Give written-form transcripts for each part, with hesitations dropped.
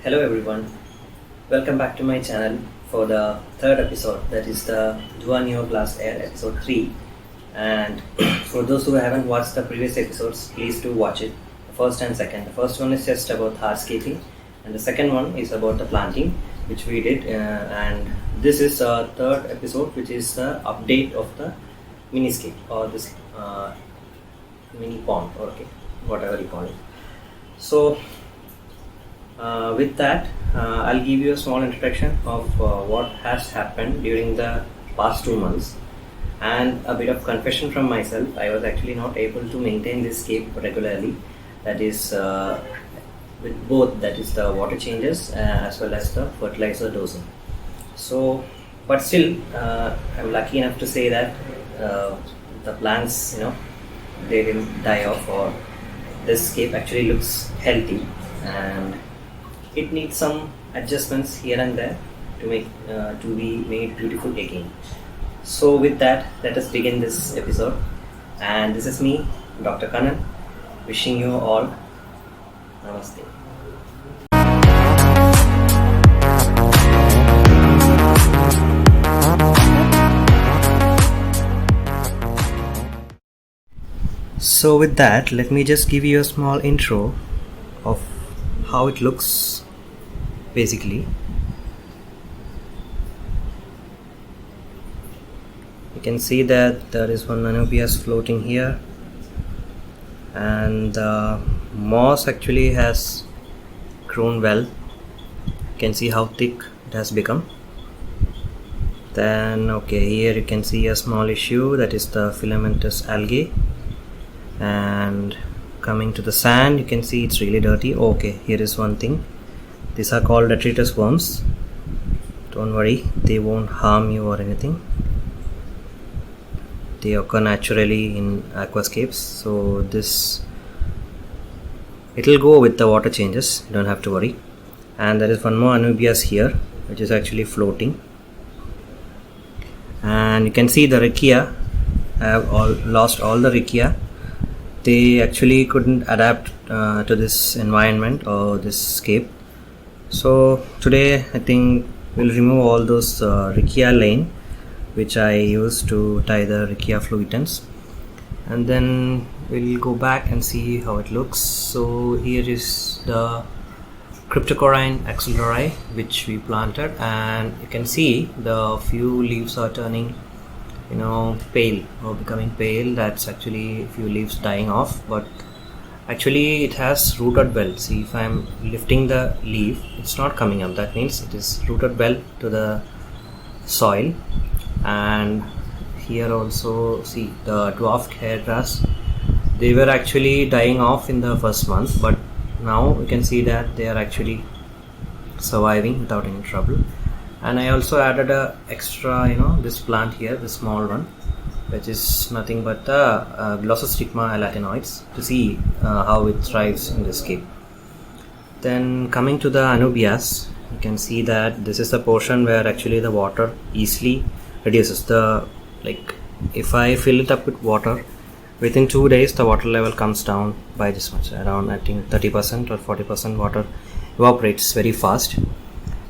Hello everyone, welcome back to my channel for the third episode, that is the DOOA Neo Glass Air episode 3. And for those who haven't watched the previous episodes, please do watch it, the first and second. The first one is just about hardscaping and the second one is about the planting, which we did, and this is the third episode, which is the update of the miniscape or this mini pond, or okay, whatever you call it. So with that, I'll give you a small introduction of what has happened during the past 2 months, and a bit of confession from myself. I was actually not able to maintain this scape regularly, that is with both, that is the water changes as well as the fertilizer dosing. So but still I'm lucky enough to say that the plants, they didn't die off, or this scape actually looks healthy, and it needs some adjustments here and there to make to be made beautiful again. So with that, let us begin this episode, and this is me, Dr. Kannan, wishing you all namaste. So with that, let me just give you a small intro of how it looks basically. You can see that there is one Nanobias floating here, and the moss actually has grown well. You can see how thick it has become. Then here you can see a small issue, that is the filamentous algae. And coming to the sand, you can see it's really dirty. Here is one thing, these are called detritus worms. Don't worry, they won't harm you or anything. They occur naturally in aquascapes, so this, it'll go with the water changes, you don't have to worry. And there is one more Anubias here, which is actually floating, and you can see the Riccia. I have lost all the Riccia. They actually couldn't adapt to this environment or this scape. So today I think we'll remove all those Riccia line which I used to tie the Riccia fluitans, and then we'll go back and see how it looks. So here is the Cryptocoryne axillari which we planted, and you can see the few leaves are turning pale or becoming pale. That's actually a few leaves dying off, but actually it has rooted well. See, if I'm lifting the leaf, it's not coming up, that means it is rooted well to the soil. And here also, see, the dwarfed hair grass, they were actually dying off in the first month, but now we can see that they are actually surviving without any trouble. And I also added a extra, this plant here, the small one, which is nothing but the Glossostigma elatinoides, to see how it thrives in this scape. Then coming to the Anubias, you can see that this is the portion where actually the water easily reduces. If I fill it up with water, within 2 days the water level comes down by this much, around I think 30% or 40% water evaporates very fast.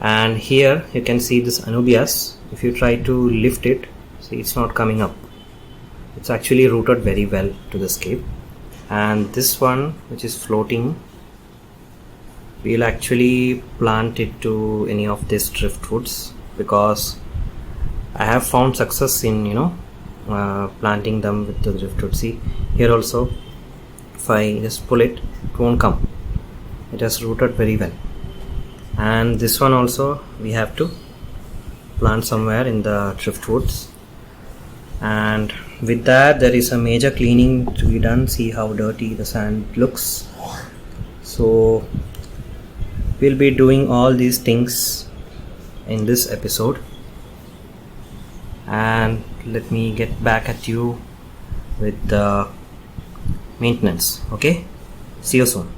And here you can see this Anubias, if you try to lift it, see, it's not coming up. It's actually rooted very well to the scape. And this one which is floating, we'll actually plant it to any of these driftwoods, because I have found success in planting them with the driftwood. See, here also, if I just pull it, it won't come. It has rooted very well. And this one also we have to plant somewhere in the driftwoods. And with that, there is a major cleaning to be done. See how dirty the sand looks. So we'll be doing all these things in this episode, and let me get back at you with the maintenance. Okay, see you soon.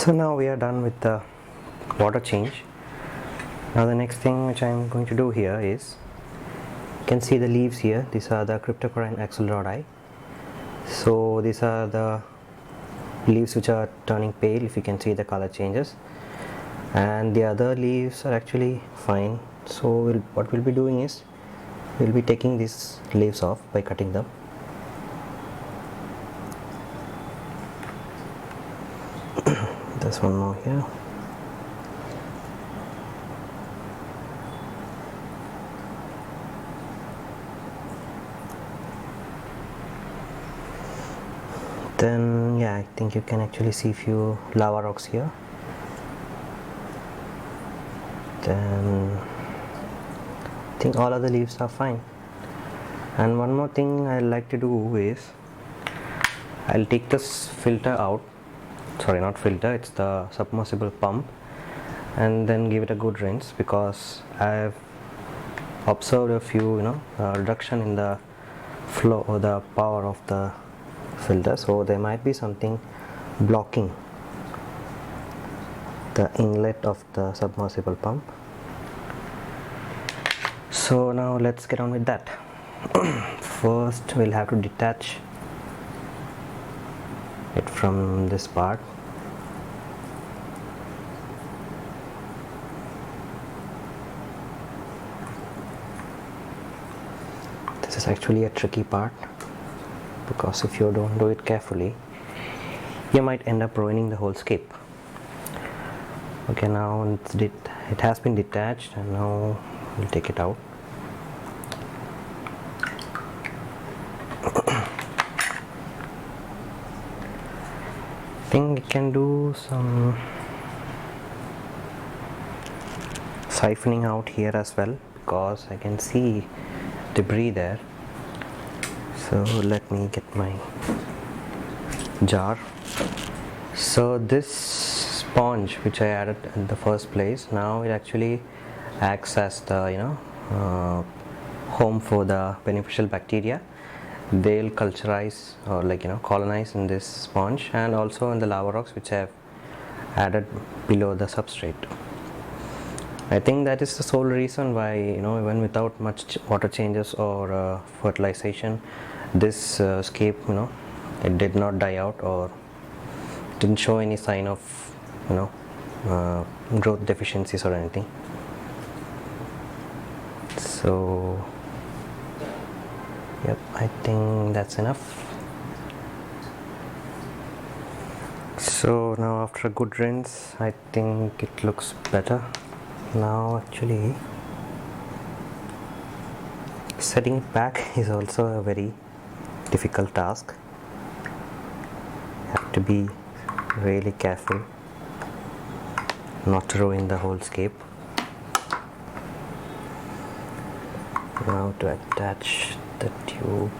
So now we are done with the water change. Now the next thing which I am going to do here is, you can see the leaves here. These are the cryptocoryne axolotli. So these are the leaves which are turning pale, if you can see the color changes, and the other leaves are actually fine. So what we'll be doing is, we'll be taking these leaves off by cutting them. There's one more here. Then yeah, I think you can actually see few lava rocks here. Then I think all other leaves are fine. And one more thing I like to do is, I'll take this filter out, sorry, not filter, it's the submersible pump, and then give it a good rinse, because I've observed a few reduction in the flow or the power of the filter. So there might be something blocking the inlet of the submersible pump. So now let's get on with that. First we'll have to detach it from this part. This is actually a tricky part, because if you don't do it carefully, you might end up ruining the whole scape. Okay, now it has been detached, and now we'll take it out. I think it can do some siphoning out here as well, because I can see debris there. So let me get my jar. So this sponge which I added in the first place, now it actually acts as the home for the beneficial bacteria. They'll culturize or colonize in this sponge, and also in the lava rocks which I have added below the substrate. I think that is the sole reason why even without much water changes or fertilization, this scape it did not die out or didn't show any sign of growth deficiencies or anything. So yep, I think that's enough. So now after a good rinse, I think it looks better. Now actually setting it back is also a very difficult task. You have to be really careful not to ruin the whole scape. Now to attach the tube.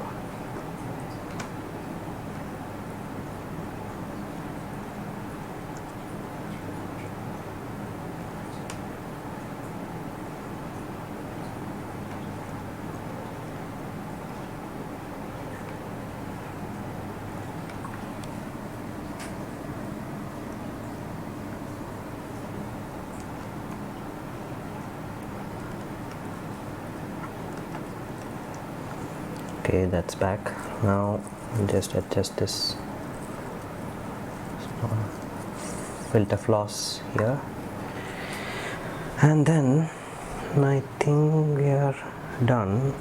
Okay, that's back. Now just adjust this filter floss here, and then I think we are done.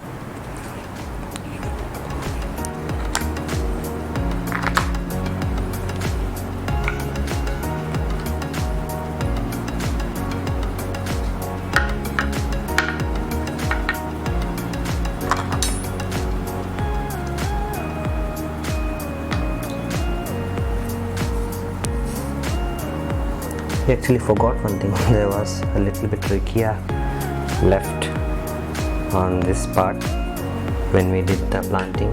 We actually forgot one thing. There was a little bit rakia left on this part when we did the planting.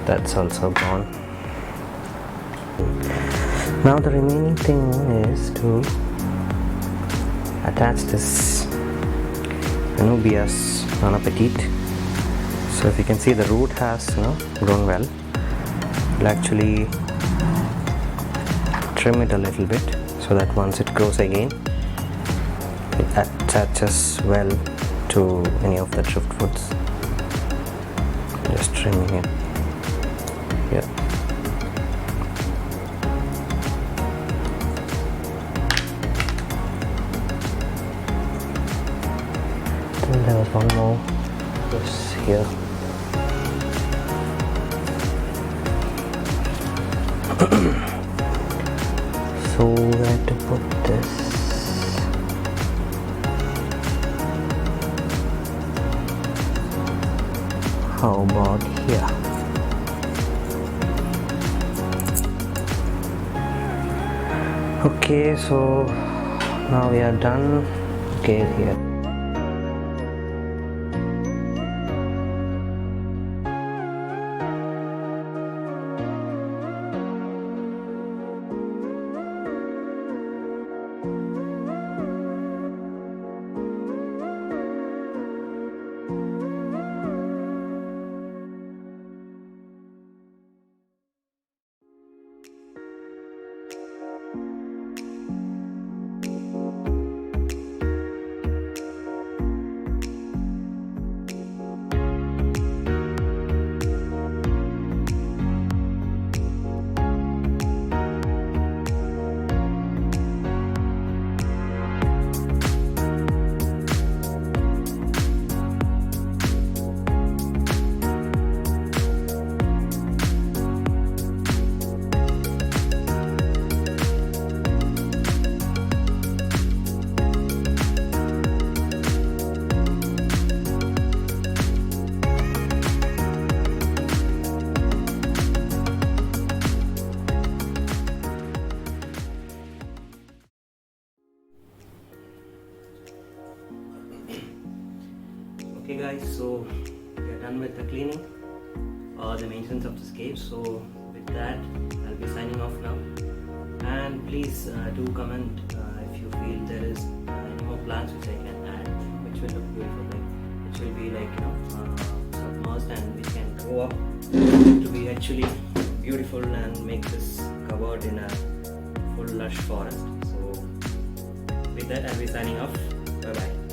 That's also gone. Now the remaining thing is to attach this Anubias Nano Petite. So if you can see, the root has grown well. We'll actually trim it a little bit so that once it grows again, it attaches well to any of the driftwoods. Just trimming it here. And there was one more just here. So where to put this? How about here? Okay, so now we are done. Okay, here. Okay guys, so we are done with the cleaning or the maintenance of the cave. So with that, I'll be signing off now. And please do comment if you feel there is any more plants which I can add, which will look beautiful, which will be like submerged and which can grow up to be actually beautiful and make this covered in a full lush forest. So with that, I'll be signing off. Bye bye.